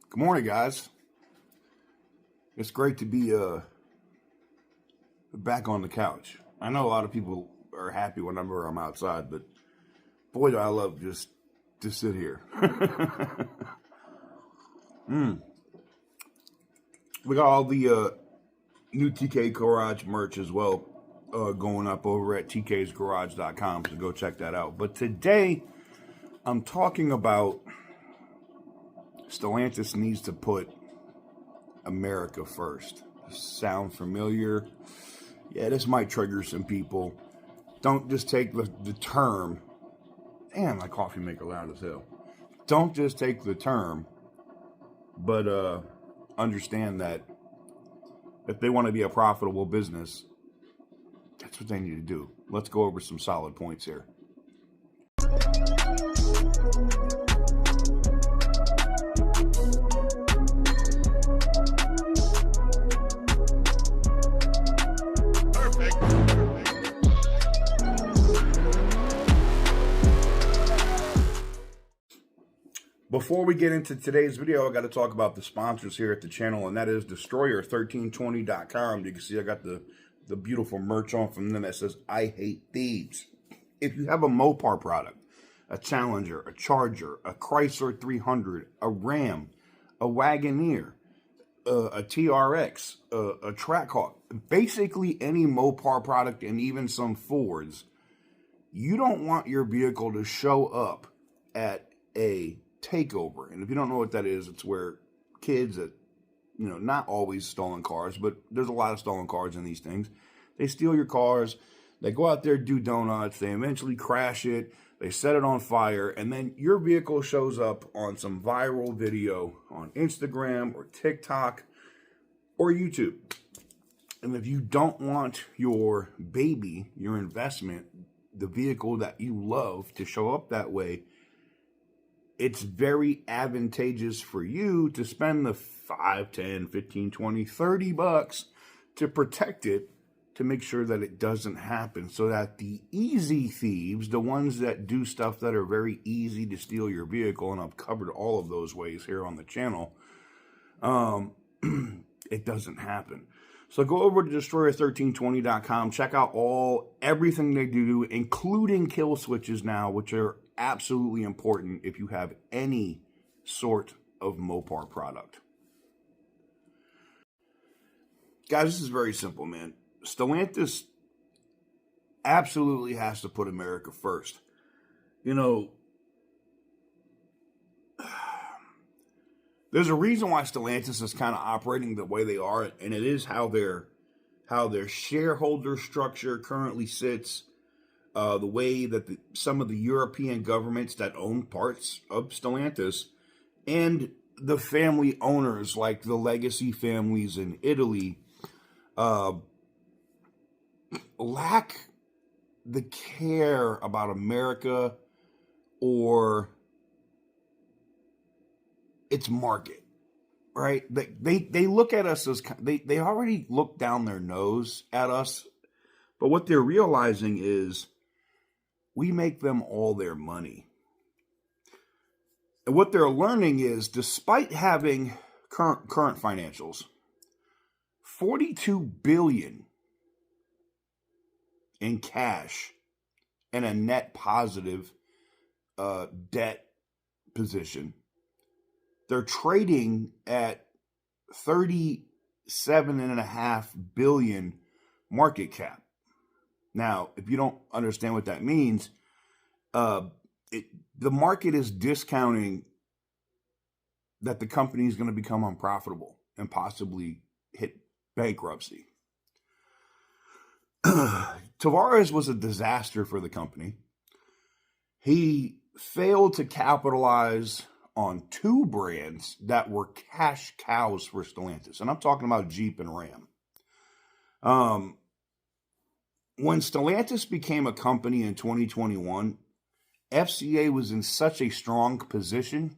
Good morning, guys. It's great to be back on the couch. I know a lot of people are happy whenever I'm outside, but boy, do I love just to sit here. We got all the new TK Garage merch as well going up over at tksgarage.com, so go check that out. But today, I'm talking about Stellantis needs to put America first. Sound familiar? Yeah, this might trigger some people. Don't just take the term. Damn, my coffee maker loud as hell. Don't just take the term, but understand that if they want to be a profitable business, that's what they need to do. Let's go over some solid points here. Before we get into today's video, I got to talk about the sponsors here at the channel, and that is Destroyer1320.com. You can see I got the beautiful merch on from them that says, I hate thieves. If you have a Mopar product, a Challenger, a Charger, a Chrysler 300, a Ram, a Wagoneer, a TRX, a Trackhawk, basically any Mopar product and even some Fords, you don't want your vehicle to show up at a takeover. And if you don't know what that is, it's where kids that, not always stolen cars, but there's a lot of stolen cars in these things. They steal your cars, they go out there, do donuts, they eventually crash it, they set it on fire, and then your vehicle shows up on some viral video on Instagram or TikTok or YouTube. And if you don't want your baby, your investment, the vehicle that you love to show up that way, it's very advantageous for you to spend the 5, 10, 15, 20, 30 bucks to protect it, to make sure that it doesn't happen, so that the easy thieves, the ones that do stuff that are very easy to steal your vehicle, and I've covered all of those ways here on the channel, it doesn't happen. So go over to Destroyer1320.com, check out everything they do, including kill switches now, which are absolutely important if you have any sort of Mopar product. Guys, this is very simple, man. Stellantis absolutely has to put America first. There's a reason why Stellantis is kind of operating the way they are, and it is how their shareholder structure currently sits. The way that some of the European governments that own parts of Stellantis and the family owners, like the legacy families in Italy, lack the care about America or its market, right? They look at us as, they already look down their nose at us, but what they're realizing is we make them all their money. And what they're learning is, despite having current financials, $42 billion in cash and a net positive debt position, they're trading at $37.5 billion market cap. Now, if you don't understand what that means, the market is discounting that the company is going to become unprofitable and possibly hit bankruptcy. Tavares was a disaster for the company. He failed to capitalize on two brands that were cash cows for Stellantis. And I'm talking about Jeep and Ram. When Stellantis became a company in 2021, FCA was in such a strong position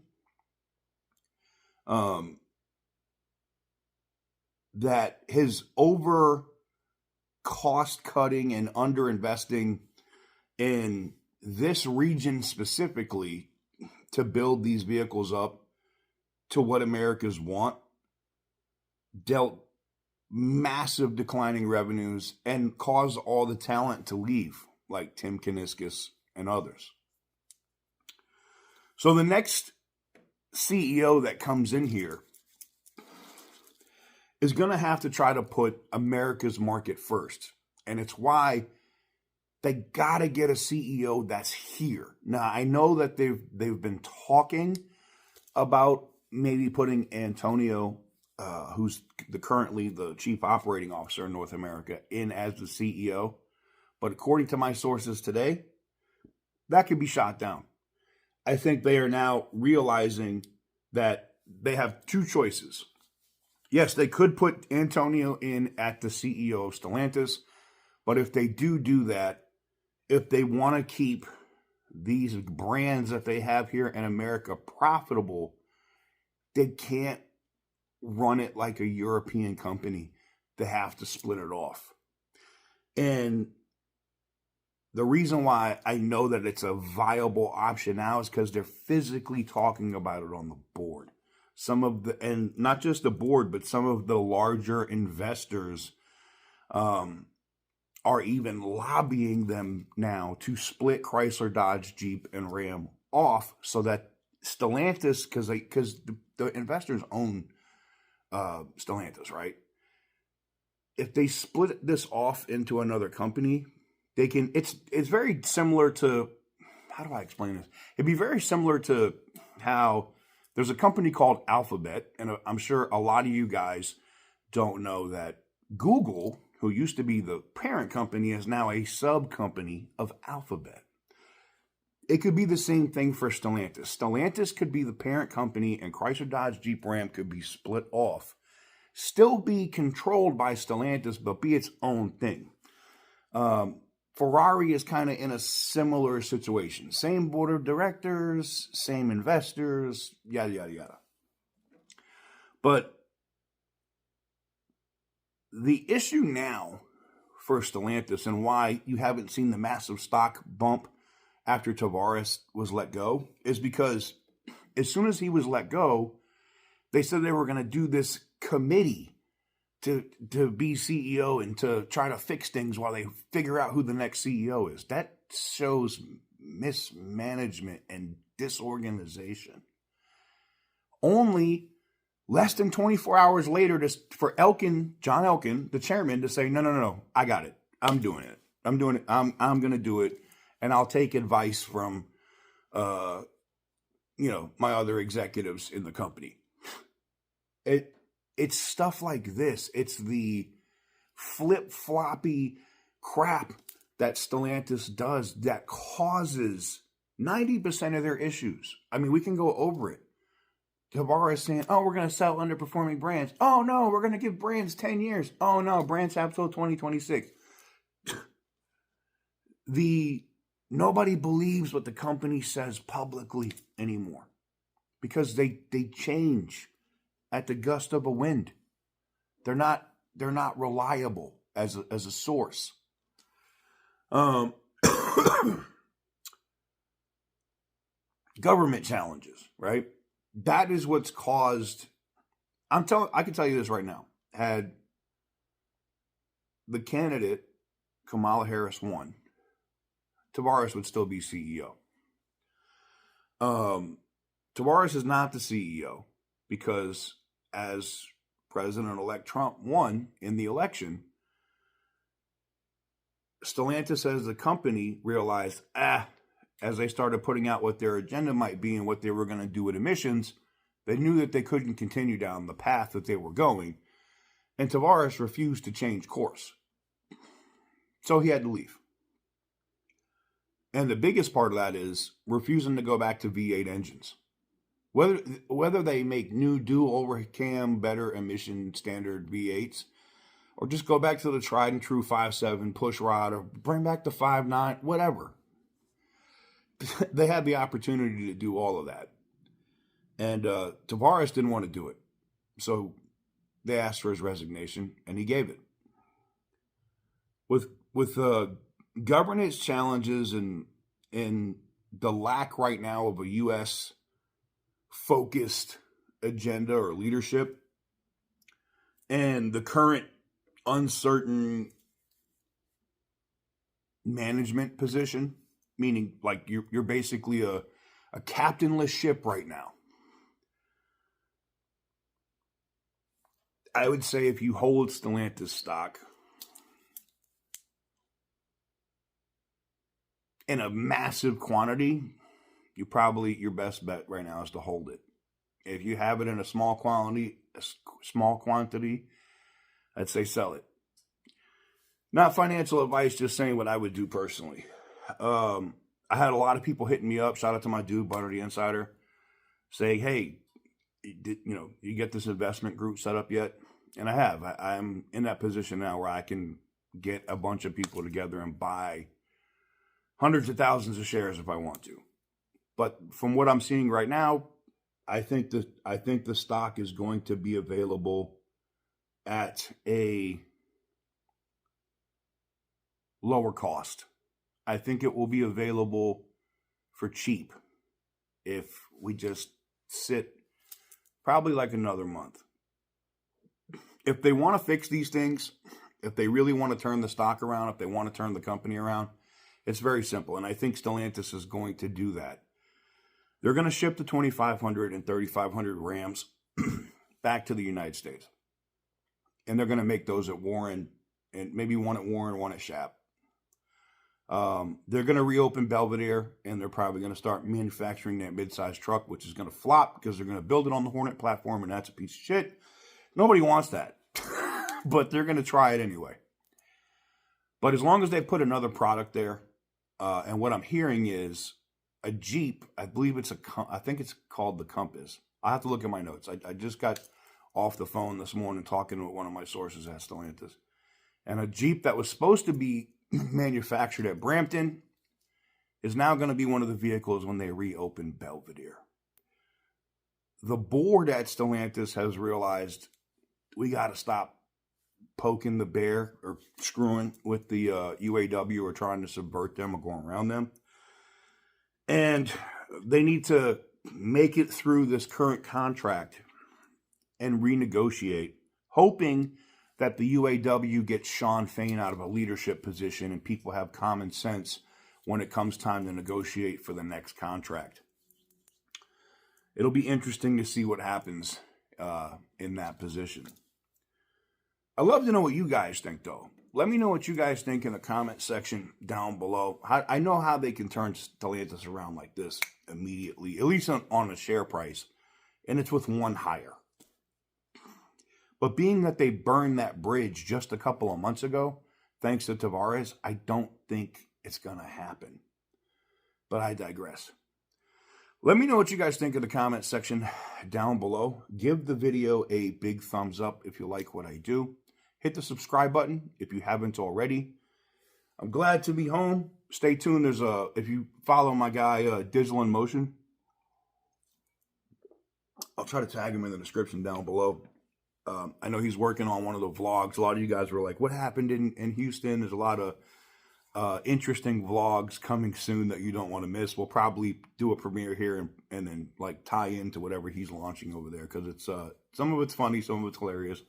that his over cost cutting and underinvesting in this region specifically to build these vehicles up to what Americans want, dealt massive declining revenues, and caused all the talent to leave, like Tim Kuniskis and others. So the next CEO that comes in here is going to have to try to put America's market first. And it's why they got to get a CEO that's here. Now, I know that they've been talking about maybe putting Antonio, who's currently the chief operating officer in North America, in as the CEO. But according to my sources today, that could be shot down. I think they are now realizing that they have two choices. Yes, they could put Antonio in at the CEO of Stellantis, but if they do that, if they want to keep these brands that they have here in America profitable, they can't run it like a European company. They have to split it off. And the reason why I know that it's a viable option now is because they're physically talking about it on the board. And not just the board, but some of the larger investors are even lobbying them now to split Chrysler, Dodge, Jeep, and Ram off so that Stellantis, because the investors own Stellantis, right? If they split this off into another company, they can. It's very similar to, how do I explain this? It'd be very similar to how there's a company called Alphabet, and I'm sure a lot of you guys don't know that Google, who used to be the parent company, is now a sub-company of Alphabet. It could be the same thing for Stellantis. Stellantis could be the parent company, and Chrysler, Dodge, Jeep, Ram could be split off. Still be controlled by Stellantis, but be its own thing. Ferrari is kind of in a similar situation. Same board of directors, same investors, yada, yada, yada. But the issue now for Stellantis and why you haven't seen the massive stock bump after Tavares was let go is because as soon as he was let go, they said they were going to do this committee to be CEO and to try to fix things while they figure out who the next CEO is. That shows mismanagement and disorganization. Only less than 24 hours later for John Elkann, the chairman, to say, no, I got it. I'm doing it. I'm going to do it. And I'll take advice from, my other executives in the company. It's stuff like this. It's the flip-floppy crap that Stellantis does that causes 90% of their issues. I mean, we can go over it. Tavares saying, we're going to sell underperforming brands. Oh, no, we're going to give brands 10 years. Oh, no, brands have till 2026. Nobody believes what the company says publicly anymore because they change at the gust of a wind. They're not reliable as a source. Government challenges, right? That is what's caused. I can tell you this right now. Had the candidate Kamala Harris won, Tavares would still be CEO. Tavares is not the CEO because as President-elect Trump won in the election, Stellantis as a company realized, as they started putting out what their agenda might be and what they were going to do with emissions, they knew that they couldn't continue down the path that they were going. And Tavares refused to change course. So he had to leave. And the biggest part of that is refusing to go back to V8 engines. Whether they make new dual overcam, better emission standard V8s, or just go back to the tried and true 5.7 push rod, or bring back the 5.9, whatever. They had the opportunity to do all of that. And Tavares didn't want to do it. So they asked for his resignation, and he gave it. With governance challenges and the lack right now of a U.S. focused agenda or leadership and the current uncertain management position, meaning like you're basically a captainless ship right now. I would say if you hold Stellantis stock in a massive quantity, your best bet right now is to hold it. If you have it in a small quantity, I'd say sell it. Not financial advice, just saying what I would do personally. I had a lot of people hitting me up. Shout out to my dude, Butter the Insider, saying, hey, you get this investment group set up yet? And I have. I'm in that position now where I can get a bunch of people together and buy hundreds of thousands of shares if I want to. But from what I'm seeing right now, I think the stock is going to be available at a lower cost. I think it will be available for cheap if we just sit probably like another month. If they want to fix these things, if they really want to turn the stock around, if they want to turn the company around, it's very simple. And I think Stellantis is going to do that. They're going to ship the 2500 and 3500 Rams back to the United States. And they're going to make those at Warren, and maybe one at Warren, one at Shap. They're going to reopen Belvedere, and they're probably going to start manufacturing that mid-sized truck, which is going to flop because they're going to build it on the Hornet platform, and that's a piece of shit. Nobody wants that, but they're going to try it anyway. But as long as they put another product there, and what I'm hearing is a Jeep, I think it's called the Compass. I have to look at my notes. I just got off the phone this morning talking with one of my sources at Stellantis. And a Jeep that was supposed to be manufactured at Brampton is now going to be one of the vehicles when they reopen Belvedere. The board at Stellantis has realized we got to stop poking the bear or screwing with the UAW or trying to subvert them or going around them. And they need to make it through this current contract and renegotiate, hoping that the UAW gets Sean Fain out of a leadership position and people have common sense when it comes time to negotiate for the next contract. It'll be interesting to see what happens in that position. I'd love to know what you guys think, though. Let me know what you guys think in the comment section down below. I know how they can turn Stellantis around like this immediately, at least on a share price, and it's with one hire. But being that they burned that bridge just a couple of months ago, thanks to Tavares, I don't think it's going to happen. But I digress. Let me know what you guys think in the comment section down below. Give the video a big thumbs up if you like what I do. Hit the subscribe button if you haven't already. I'm glad to be home. Stay tuned. If you follow my guy, Digital in Motion, I'll try to tag him in the description down below. I know he's working on one of the vlogs. A lot of you guys were like, what happened in Houston? There's a lot of interesting vlogs coming soon that you don't want to miss. We'll probably do a premiere here and then like tie into whatever he's launching over there, because it's some of it's funny, some of it's hilarious.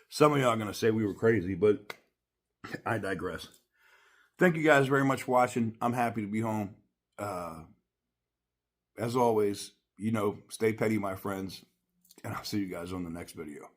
Some of y'all are going to say we were crazy, but I digress. Thank you guys very much for watching. I'm happy to be home. As always, stay petty, my friends, and I'll see you guys on the next video.